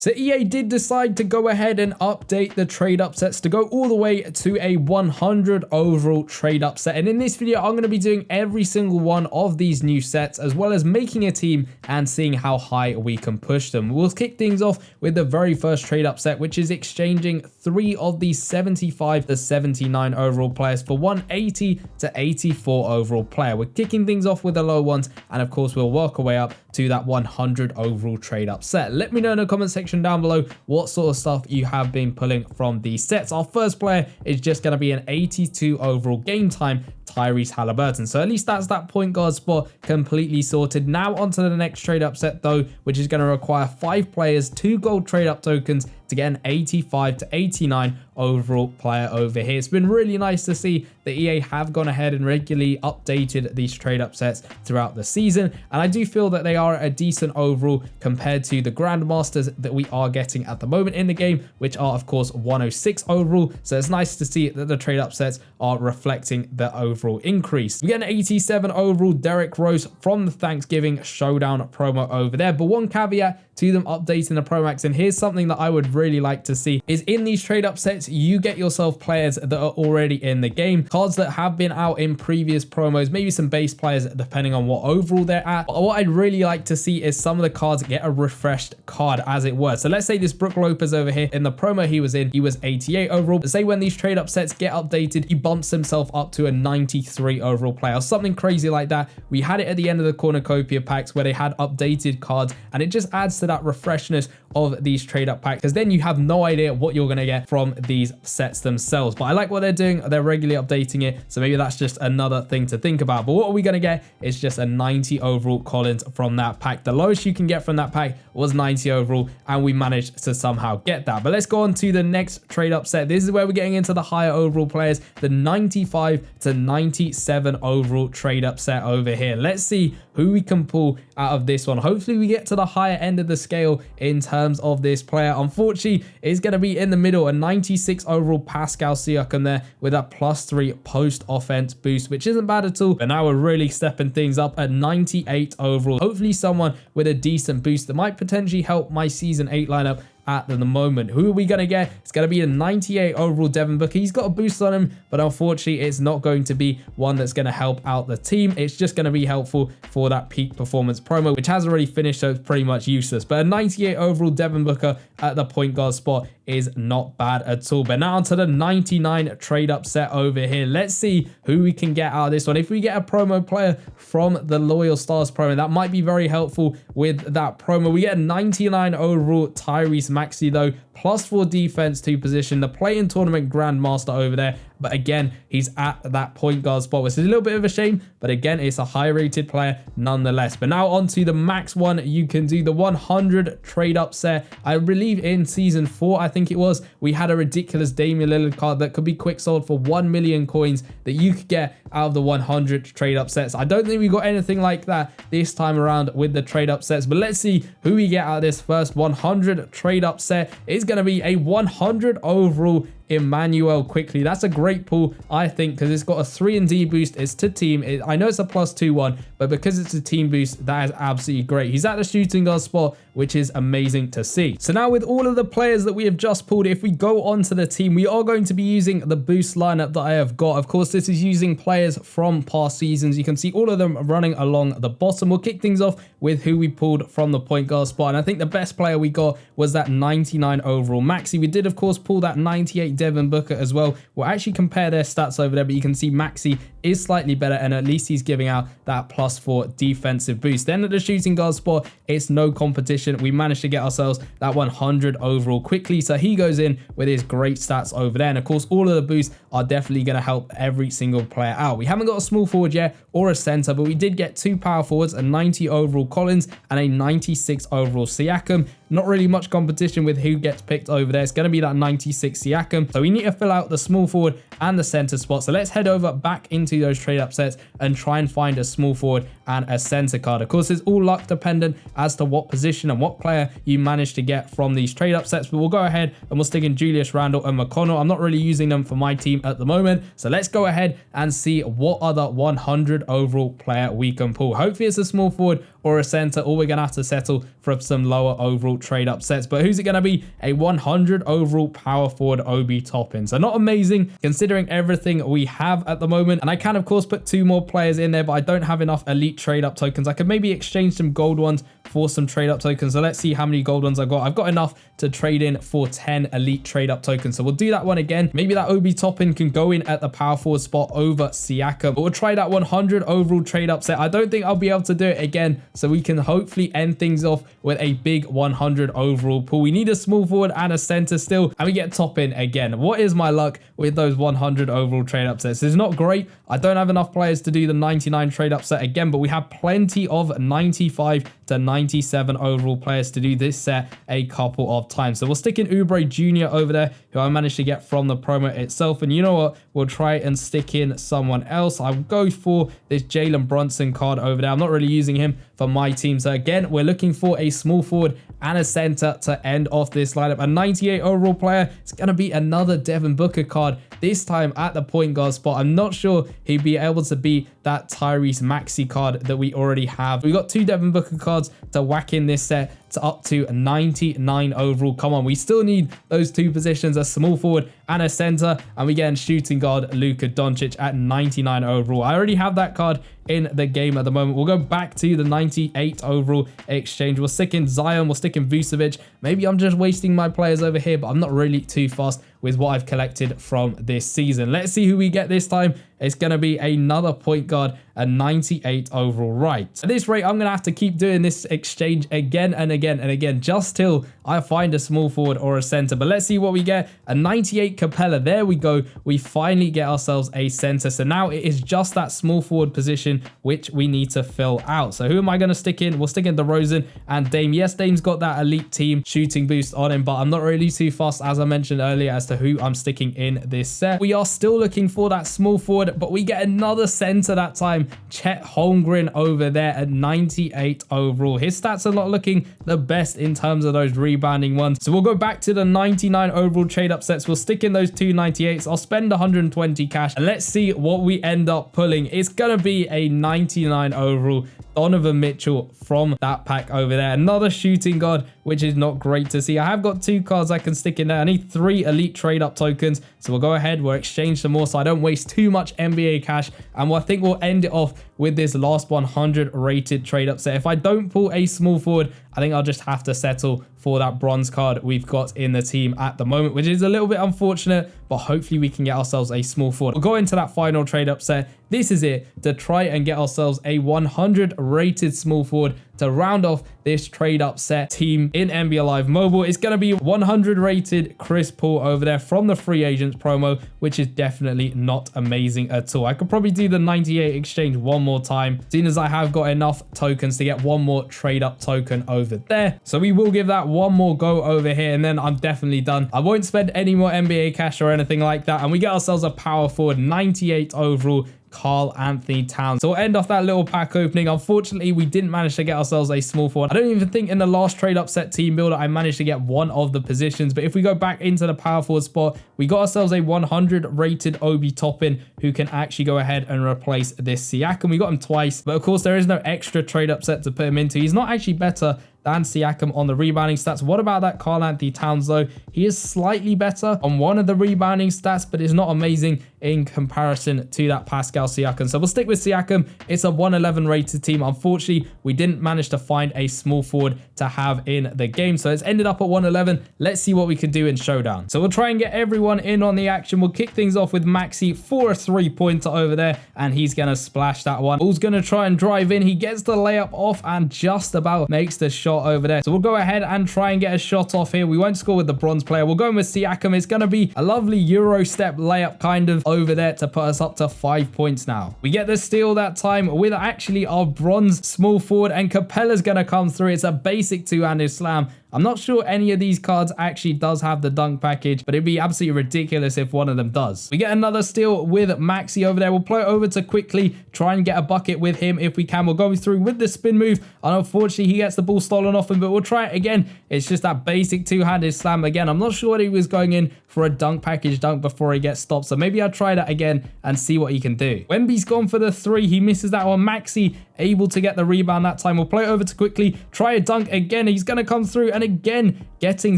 So EA did decide to go ahead and update the trade upsets to go all the way to a 100 overall trade upset. And in this video, I'm going to be doing every single one of these new sets, as well as making a team and seeing how high we can push them. We'll kick things off with the very first trade upset, which is exchanging 3 of the 75 to 79 overall players for one 80 to 84 overall player. We're kicking things off with the low ones, and of course, we'll work our way up to that 100 overall trade upset. Let me know in the comment section down below what sort of stuff you have been pulling from these sets. Our first player is just going to be an 82 overall game time Tyrese Halliburton. So at least that's that point guard spot completely sorted. Now onto the next trade up set though, which is going to require 5 players, 2 gold trade up tokens to get an 85 to 89 overall player over here. It's been really nice to see that EA have gone ahead and regularly updated these trade up sets throughout the season, and I do feel that they are a decent overall compared to the Grandmasters that we are getting at the moment in the game, which are of course 106 overall. So it's nice to see that the trade up sets are reflecting the overall increase. We get an 87 overall Derrick Rose from the Thanksgiving Showdown promo over there, but one caveat to them updating the Pro Max, and here's something that I would really like to see, is in these trade up sets, you get yourself players that are already in the game, cards that have been out in previous promos, maybe some base players depending on what overall they're at. But what I'd really like to see is some of the cards get a refreshed card, as it were. So let's say this Brook Lopez over here, in the promo he was in, he was 88 overall. But say when these trade up sets get updated, he bumps himself up to a 93 overall player, or something crazy like that. We had it at the end of the cornucopia packs where they had updated cards, and it just adds to that refreshness of these trade up packs, because then you have no idea what you're going to get from these sets themselves. But I like what they're doing. They're regularly updating it, so maybe that's just another thing to think about. But what are we going to get is just a 90 overall Collins from that pack. The lowest you can get from that pack was 90 overall, and we managed to somehow get that. But let's go on to the next trade up set. This is where we're getting into the higher overall players, the 95 to 97 overall trade up set over here. Let's see who we can pull out of this one. Hopefully we get to the higher end of the scale in terms of this player. Unfortunately, it's going to be in the middle, a 96 overall Pascal Siakam there with a +3 post offense boost, which isn't bad at all. But now we're really stepping things up at 98 overall. Hopefully someone with a decent boost that might potentially help my season 8 lineup at the moment. Who are we going to get? It's going to be a 98 overall Devin Booker. He's got a boost on him, but unfortunately it's not going to be one that's going to help out the team. It's just going to be helpful for that peak performance promo, which has already finished, so it's pretty much useless. But a 98 overall Devin Booker at the point guard spot is not bad at all. But now onto the 99 trade up set over here. Let's see who we can get out of this one. If we get a promo player from the Loyal Stars promo, that might be very helpful with that promo. We get a 99 overall Tyrese Maxey though, +4 defense to position, the play-in tournament grandmaster over there. But again, he's at that point guard spot, which is a little bit of a shame, but again, it's a high rated player nonetheless. But now onto the max one, you can do the 100 trade up set. I believe in season 4, I think it was, we had a ridiculous Damian Lillard card that could be quick sold for 1 million coins that you could get out of the 100 trade up sets. I don't think we got anything like that this time around with the trade up sets, but let's see who we get out of this first 100 trade up set. It's going to be a 100 overall Emmanuel Quickly. That's a great pull, I think, because it's got a 3&D boost. It's to team. I know it's a +2/1, but because it's a team boost, that is absolutely great. He's at the shooting guard spot, which is amazing to see. So now with all of the players that we have just pulled, if we go onto the team, we are going to be using the boost lineup that I have got. Of course, this is using players from past seasons. You can see all of them running along the bottom. We'll kick things off with who we pulled from the point guard spot, and I think the best player we got was that 99 overall Maxey. We did, of course, pull that 98 Devin Booker as well. We'll actually compare their stats over there, but you can see Maxey is slightly better, and at least he's giving out that +4 defensive boost. Then at the shooting guard spot, it's no competition. We managed to get ourselves that 100 overall Quickly, so he goes in with his great stats over there. And of course, all of the boosts are definitely going to help every single player out. We haven't got a small forward yet or a center, but we did get 2 power forwards, a 90 overall Collins and a 96 overall Siakam. Not really much competition with who gets picked over there. It's going to be that 96 Siakam. So we need to fill out the small forward and the center spot. So let's head over back into those trade up sets and try and find a small forward and a center card. Of course, it's all luck dependent as to what position and what player you manage to get from these trade up sets. But we'll go ahead and we'll stick in Julius Randle and McConnell. I'm not really using them for my team at the moment. So let's go ahead and see what other 100 overall player we can pull. Hopefully it's a small forward or a center, or we're going to have to settle for some lower overall trade up sets. But who's it going to be? A 100 overall power forward Obi Toppin. So not amazing considering everything we have at the moment. And I can, of course, put 2 more players in there, but I don't have enough elite trade up tokens. I could maybe exchange some gold ones for some trade up tokens. So let's see how many gold ones I've got. I've got enough to trade in for 10 elite trade up tokens. So we'll do that one again. Maybe that Obi Toppin can go in at the power forward spot over Siakam. But we'll try that 100 overall trade up set. I don't think I'll be able to do it again. So we can hopefully end things off with a big 100 overall pool. We need a small forward and a center still. And we get Toppin again. What is my luck with those 100 overall trade up sets? It's not great. I don't have enough players to do the 99 trade up set again, but we have plenty of 95 to 97 overall players to do this set a couple of times. So we'll stick in Oubre Jr. over there, who I managed to get from the promo itself. And you know what? We'll try and stick in someone else. I'll go for this Jalen Brunson card over there. I'm not really using him for my team. So again, we're looking for a small forward and a center to end off this lineup. A 98 overall player. It's going to be another Devin Booker card, this time at the point guard spot. I'm not sure he'd be able to beat that Tyrese Maxey card that we already have. We got 2 Devin Booker cards to whack in this set to up to 99 overall. Come on, we still need those 2 positions, a small forward and a center, and we get shooting guard Luka Doncic at 99 overall. I already have that card in the game at the moment. We'll go back to the 98 overall exchange. We'll stick in Zion, we'll stick in Vucevic. Maybe I'm just wasting my players over here, but I'm not really too fast with what I've collected from this season. Let's see who we get this time. It's going to be another point guard, a 98 overall. Right. At this rate, I'm going to have to keep doing this exchange again and again and again, just till I find a small forward or a center. But let's see what we get. A 98 Capella. There we go. We finally get ourselves a center. So now it is just that small forward position which we need to fill out. So who am I going to stick in? We'll stick in DeRozan and Dame. Yes, Dame's got that elite team shooting boost on him, but I'm not really too fast, as I mentioned earlier, as to who I'm sticking in this set. We are still looking for that small forward, but we get another center that time. Chet Holmgren over there at 98 overall. His stats are not looking the best in terms of those rebounding ones. So we'll go back to the 99 overall trade up sets. We'll stick in those 2 98s. I'll spend 120 cash and let's see what we end up pulling. It's going to be a 99 overall Donovan Mitchell from that pack over there. Another shooting guard, which is not great to see. I have got 2 cards I can stick in there. I need 3 elite trade up tokens. So we'll go ahead, we'll exchange some more so I don't waste too much NBA cash. And I think we'll end it off with this last 100 rated trade up set. If I don't pull a small forward, I think I'll just have to settle for that bronze card we've got in the team at the moment, which is a little bit unfortunate, but hopefully we can get ourselves a small forward. We'll go into that final trade up set. This is it to try and get ourselves a 100 rated small forward to round off this trade up set team in NBA Live Mobile. It's going to be 100 rated Chris Paul over there from the free agents promo, which is definitely not amazing at all. I could probably do the 98 exchange one more time, seeing as I have got enough tokens to get one more trade up token over there. So we will give that one more go over here, and then I'm definitely done. I won't spend any more NBA cash or anything like that, and we get ourselves a power forward 98 overall Karl Anthony Towns. So we'll end off that little pack opening. Unfortunately, we didn't manage to get ourselves a small forward. I don't even think in the last trade upset team builder I managed to get one of the positions. But if we go back into the power forward spot, we got ourselves a 100 rated Obi Toppin who can actually go ahead and replace this Siakam. We got him twice, but of course there is no extra trade upset to put him into. He's not actually better than Siakam on the rebounding stats. What about that Karl Anthony Towns though? He is slightly better on one of the rebounding stats, but is not amazing in comparison to that Pascal Siakam. So we'll stick with Siakam. It's a 111 rated team. Unfortunately, we didn't manage to find a small forward to have in the game. So it's ended up at 111. Let's see what we can do in Showdown. So we'll try and get everyone in on the action. We'll kick things off with Maxey for a 3-pointer over there, and he's going to splash that one. Ball's going to try and drive in. He gets the layup off and just about makes the shot over there. So we'll go ahead and try and get a shot off here. We won't score with the bronze player. We'll go in with Siakam. It's going to be a lovely Euro step layup kind of over there to put us up to 5 points now. We get the steal that time with actually our bronze small forward, and Capella's going to come through. It's a basic two-handed slam. I'm not sure any of these cards actually does have the dunk package, but it'd be absolutely ridiculous if one of them does. We get another steal with Maxi over there. We'll play it over to quickly try and get a bucket with him if we can. We'll go through with the spin move, and unfortunately he gets the ball stolen off him, but we'll try it again. It's just that basic two-handed slam again. I'm not sure what he was going in for a dunk package dunk before he gets stopped, so maybe I'll try that again and see what he can do. Wemby's gone for the three. He misses that one. Maxi able to get the rebound that time. We'll play it over to quickly try a dunk again. He's going to come through, and again getting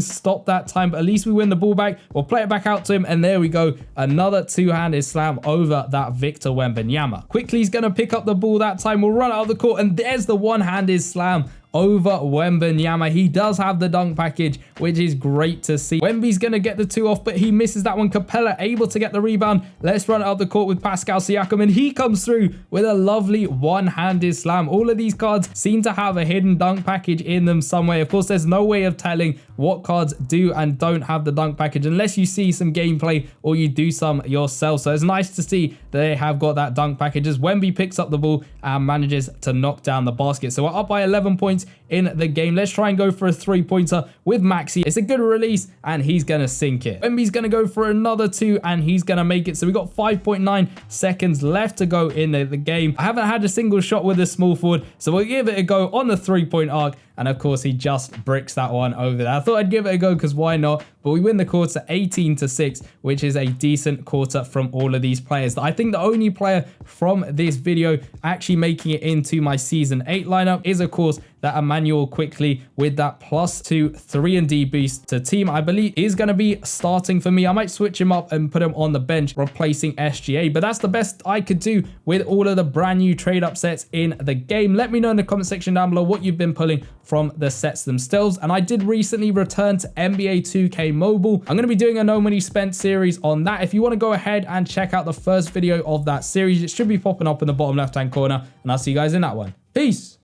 stopped that time, but at least we win the ball back. We'll play it back out to him, and there we go. Another two-handed slam over that Victor Wembanyama. Quickly he's going to pick up the ball that time. We'll run out of the court, and there's the one-handed slam over Wembanyama. He does have the dunk package, which is great to see. Wemby's going to get the two off, but he misses that one. Capella able to get the rebound. Let's run it up the court with Pascal Siakam, and he comes through with a lovely one-handed slam. All of these cards seem to have a hidden dunk package in them some way. Of course, there's no way of telling what cards do and don't have the dunk package unless you see some gameplay or you do some yourself. So it's nice to see that they have got that dunk package as Wemby picks up the ball and manages to knock down the basket. So we're up by 11 points in the game. Let's try and go for a three-pointer with Maxi. It's a good release, and he's going to sink it. Wemby's going to go for another two, and he's going to make it. So we got 5.9 seconds left to go in the game. I haven't had a single shot with a small forward, so we'll give it a go on the three-point arc. And of course, he just bricks that one over there. I thought I'd give it a go because why not? But we win the quarter 18-6, which is a decent quarter from all of these players. I think the only player from this video actually making it into my season 8 lineup is, of course, that Emmanuel Quickly with that +2 3-and-D boost to team. I believe is going to be starting for me. I might switch him up and put him on the bench, replacing SGA. But that's the best I could do with all of the brand new trade up sets in the game. Let me know in the comment section down below what you've been pulling from the sets themselves. And I did recently return to NBA 2K Mobile. I'm going to be doing a No Money Spent series on that. If you want to go ahead and check out the first video of that series, it should be popping up in the bottom left-hand corner. And I'll see you guys in that one. Peace.